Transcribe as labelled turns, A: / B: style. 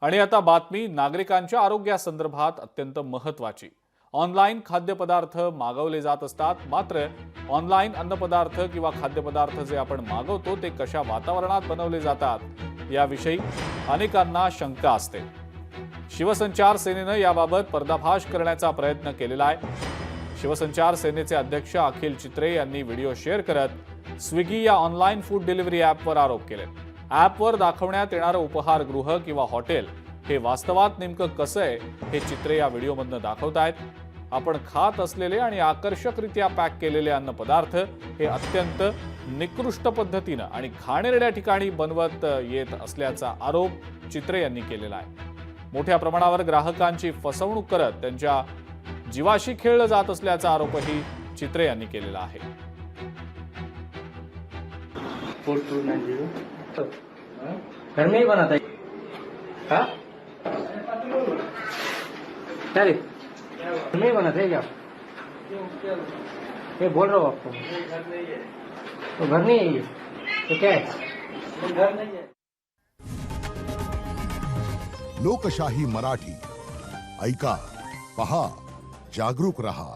A: आणि आता बातमी नागरिकांच्या आरोग्यासंदर्भात अत्यंत महत्त्वाची। ऑनलाईन खाद्यपदार्थ मागवले जात असतात, मात्र ऑनलाईन अन्नपदार्थ किंवा खाद्यपदार्थ जे आपण मागवतो ते कशा वातावरणात बनवले जातात याविषयी अनेकांना शंका असते। शिवसंचार सेनेनं याबाबत पर्दाफाश करण्याचा प्रयत्न केलेला आहे। शिवसंचार सेनेचे अध्यक्ष अखिल चित्रे यांनी व्हिडिओ शेअर करत स्विगी या ऑनलाईन फूड डिलिव्हरी ॲपवर आरोप केले। ॲपवर दाखवण्यात येणारं उपहारगृह किंवा हॉटेल हे वास्तवात नेमकं कसं आहे हे चित्रे या व्हिडिओमधनं दाखवतायत। आपण खात असलेले आणि आकर्षकरित्या पॅक केलेले अन्नपदार्थ हे अत्यंत निकृष्ट पद्धतीनं आणि घाणेरड्या ठिकाणी बनवत येत असल्याचा आरोप चित्रे यांनी केलेला आहे। मोठ्या प्रमाणावर ग्राहकांची फसवणूक करत त्यांच्या जीवाशी खेळलं जात असल्याचा आरोपही चित्रे यांनी केलेला आहे।
B: घर में ही बनाता है हाँ? क्या रे? घर में ही बनाते हैं क्या? ये बोल रहा हूँ आपको। तो घर नहीं है ये, तो क्या है? घर नहीं है।
C: लोकशाही मराठी ऐका, पहा, जागरूक रहा।